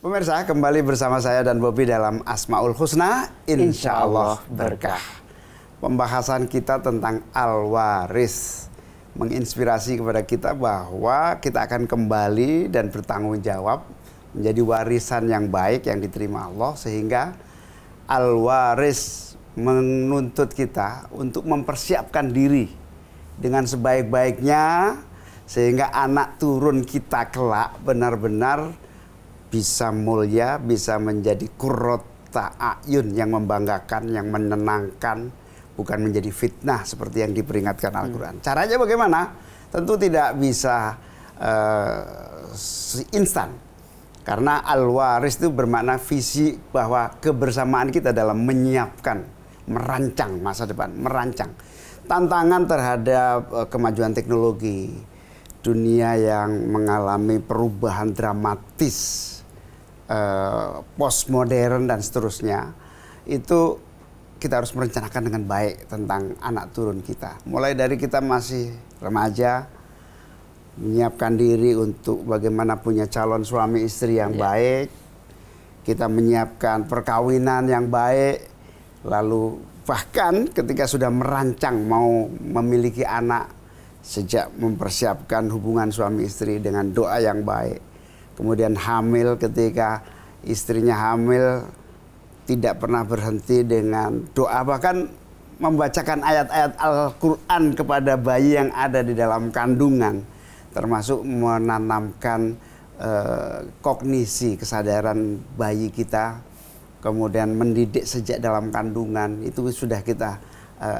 Pemirsa, kembali bersama saya dan Bobby dalam Asmaul Husna, insya Allah berkah. Pembahasan kita tentang al-waris menginspirasi kepada kita bahwa kita akan kembali dan bertanggung jawab menjadi warisan yang baik yang diterima Allah, sehingga al-waris menuntut kita untuk mempersiapkan diri dengan sebaik-baiknya sehingga anak turun kita kelak benar-benar bisa mulia, bisa menjadi qurrata a'yun yang membanggakan, yang menenangkan, bukan menjadi fitnah seperti yang diperingatkan Al-Quran. Caranya bagaimana? Tentu tidak bisa instan. Karena al-waris itu bermakna visi bahwa kebersamaan kita dalam menyiapkan, merancang masa depan, merancang. Tantangan terhadap kemajuan teknologi, dunia yang mengalami perubahan dramatis, postmodern dan seterusnya, itu kita harus merencanakan dengan baik tentang anak turun kita. Mulai dari kita masih remaja, menyiapkan diri untuk bagaimana punya calon suami istri yang baik, kita menyiapkan perkawinan yang baik, lalu bahkan ketika sudah merancang mau memiliki anak, sejak mempersiapkan hubungan suami istri dengan doa yang baik. Kemudian hamil, ketika istrinya hamil tidak pernah berhenti dengan doa, bahkan membacakan ayat-ayat Al-Quran kepada bayi yang ada di dalam kandungan, termasuk menanamkan kognisi, kesadaran bayi kita, kemudian mendidik sejak dalam kandungan, itu sudah kita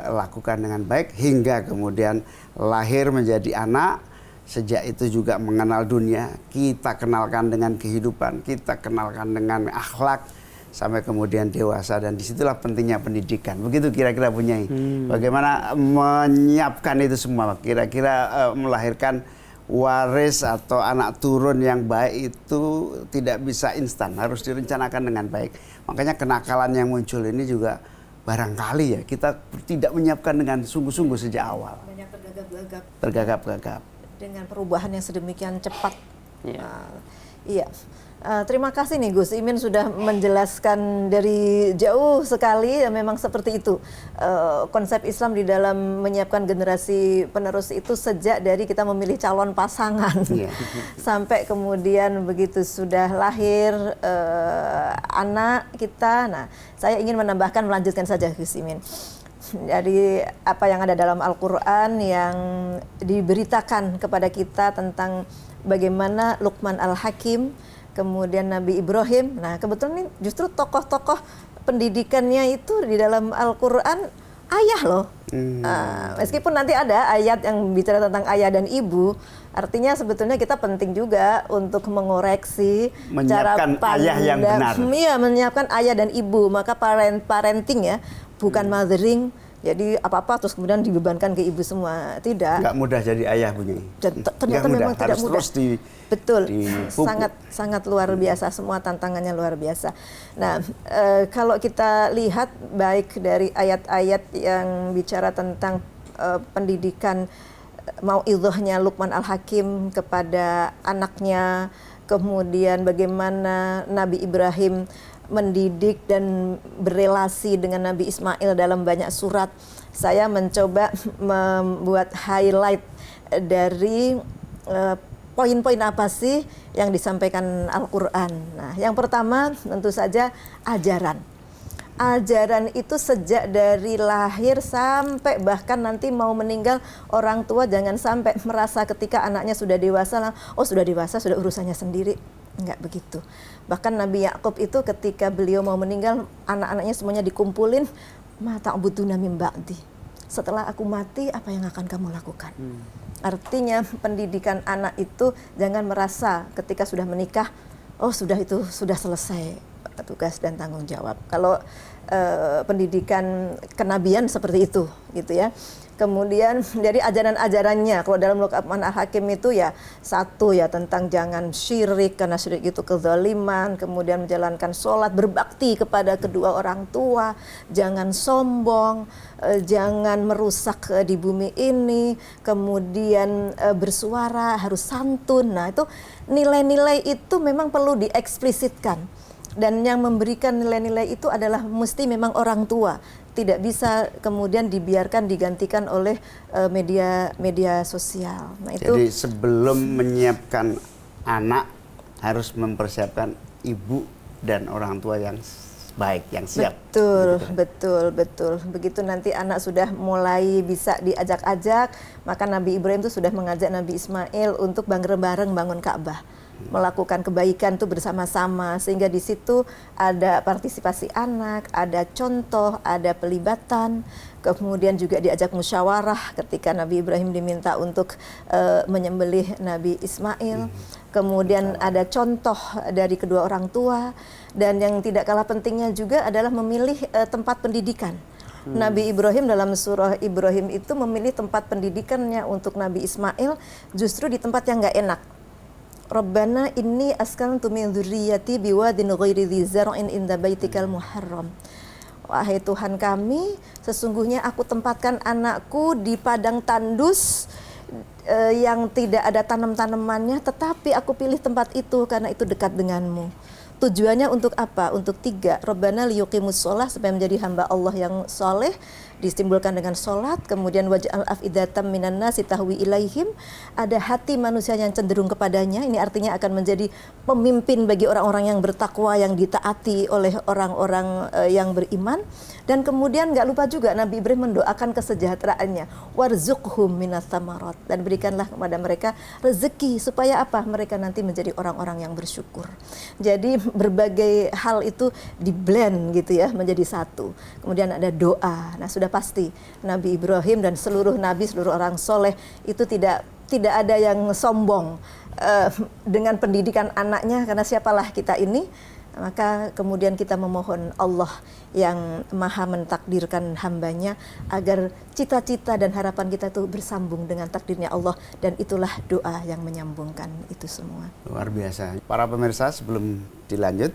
lakukan dengan baik hingga kemudian lahir menjadi anak. Sejak itu juga mengenal dunia, kita kenalkan dengan kehidupan, kita kenalkan dengan akhlak, sampai kemudian dewasa. Dan disitulah pentingnya pendidikan. Begitu kira-kira Bunyai. Bagaimana menyiapkan itu semua, kira-kira melahirkan waris atau anak turun yang baik itu tidak bisa instan, harus direncanakan dengan baik. Makanya kenakalan yang muncul ini juga barangkali ya kita tidak menyiapkan dengan sungguh-sungguh sejak awal. Banyak tergagap-gagap. Tergagap-gagap. Dengan perubahan yang sedemikian cepat. Iya. Terima kasih nih Gus Imin sudah menjelaskan dari jauh sekali, memang seperti itu konsep Islam di dalam menyiapkan generasi penerus itu sejak dari kita memilih calon pasangan sampai kemudian begitu sudah lahir anak kita. Nah, saya ingin menambahkan, melanjutkan saja Gus Imin. Jadi apa yang ada dalam Al-Quran yang diberitakan kepada kita tentang bagaimana Luqman Al-Hakim, kemudian Nabi Ibrahim. Nah, kebetulan ini justru tokoh-tokoh pendidikannya itu di dalam Al-Quran ayah loh. Meskipun nanti ada ayat yang bicara tentang ayah dan ibu, artinya sebetulnya kita penting juga untuk mengoreksi menyiapkan cara ayah yang benar. Iya, menyiapkan ayah dan ibu. Maka parenting ya, bukan mothering. Jadi apa-apa terus kemudian dibebankan ke ibu semua. Tidak. Nggak mudah jadi ayah Bunyai. Ternyata memang tidak mudah. Betul. Dipupuk. Sangat luar biasa, semua tantangannya luar biasa. Nah, kalau kita lihat baik dari ayat-ayat yang bicara tentang pendidikan mauidhahnya Luqman Al-Hakim kepada anaknya, kemudian bagaimana Nabi Ibrahim mendidik dan berelasi dengan Nabi Ismail dalam banyak surat. Saya mencoba membuat highlight dari poin-poin apa sih yang disampaikan Al-Quran. Nah, yang pertama tentu saja ajaran. Ajaran itu sejak dari lahir sampai bahkan nanti mau meninggal, orang tua jangan sampai merasa ketika anaknya sudah dewasa, oh sudah dewasa, sudah urusannya sendiri. Enggak begitu. Bahkan Nabi Yakub itu ketika beliau mau meninggal, anak-anaknya semuanya dikumpulin, ma ta'buduna min ba'di. Setelah aku mati, apa yang akan kamu lakukan? Artinya pendidikan anak itu jangan merasa ketika sudah menikah, oh sudah itu sudah selesai tugas dan tanggung jawab. Kalau pendidikan kenabian seperti itu, gitu ya. Kemudian dari ajaran-ajarannya, kalau dalam Luqman Al-Hakim itu ya satu ya tentang jangan syirik karena syirik itu kezaliman, kemudian menjalankan sholat, berbakti kepada kedua orang tua, jangan sombong, jangan merusak di bumi ini, kemudian bersuara harus santun. Nah itu nilai-nilai itu memang perlu dieksplisitkan. Dan yang memberikan nilai-nilai itu adalah mesti memang orang tua. Tidak bisa kemudian dibiarkan digantikan oleh media sosial. Nah, itu jadi sebelum menyiapkan anak harus mempersiapkan ibu dan orang tua yang baik, yang siap. betul, Begitu. betul. Begitu nanti anak sudah mulai bisa diajak-ajak, maka Nabi Ibrahim itu sudah mengajak Nabi Ismail untuk bareng-bareng bangun Ka'bah, melakukan kebaikan itu bersama-sama, sehingga di situ ada partisipasi anak, ada contoh, ada pelibatan, kemudian juga diajak musyawarah ketika Nabi Ibrahim diminta untuk menyembelih Nabi Ismail. Kemudian ada contoh dari kedua orang tua, dan yang tidak kalah pentingnya juga adalah memilih tempat pendidikan. Nabi Ibrahim dalam surah Ibrahim itu memilih tempat pendidikannya untuk Nabi Ismail justru di tempat yang nggak enak. Rabbana inni askantu min dzurriyyati biwadin ghairi dzi zar'in inda baitikal muharram. Wahai Tuhan kami, sesungguhnya aku tempatkan anakku di padang tandus yang tidak ada tanam-tanamannya, tetapi aku pilih tempat itu karena itu dekat denganmu. Tujuannya untuk apa? Untuk tiga. Rabbana liyuqimus sholah, supaya menjadi hamba Allah yang soleh, disimpulkan dengan sholat. Kemudian waj'al af'idatam minan nasi tahwi ilaihim, ada hati manusia yang cenderung kepadanya. Ini artinya akan menjadi pemimpin bagi orang-orang yang bertakwa, yang ditaati oleh orang-orang yang beriman. Dan kemudian nggak lupa juga Nabi Ibrahim mendoakan kesejahteraannya, warzuqhum minas samarat, dan berikanlah kepada mereka rezeki supaya apa? Mereka nanti menjadi orang-orang yang bersyukur. Jadi berbagai hal itu di-blend gitu ya menjadi satu. Kemudian ada doa. Nah, sudah pasti Nabi Ibrahim dan seluruh nabi, seluruh orang soleh itu tidak ada yang sombong dengan pendidikan anaknya, karena siapalah kita ini. Maka kemudian kita memohon Allah yang maha mentakdirkan hambanya agar cita-cita dan harapan kita itu bersambung dengan takdirnya Allah, dan itulah doa yang menyambungkan itu semua. Luar biasa. Para pemirsa, sebelum dilanjut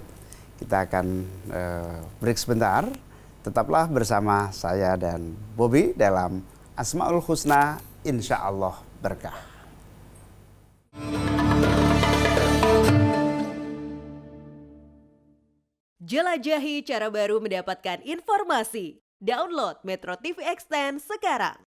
kita akan break sebentar. Tetaplah bersama saya dan Bobby dalam Asmaul Husna, insya Allah berkah. Jelajahi cara baru mendapatkan informasi. Download Metro TV Extend sekarang.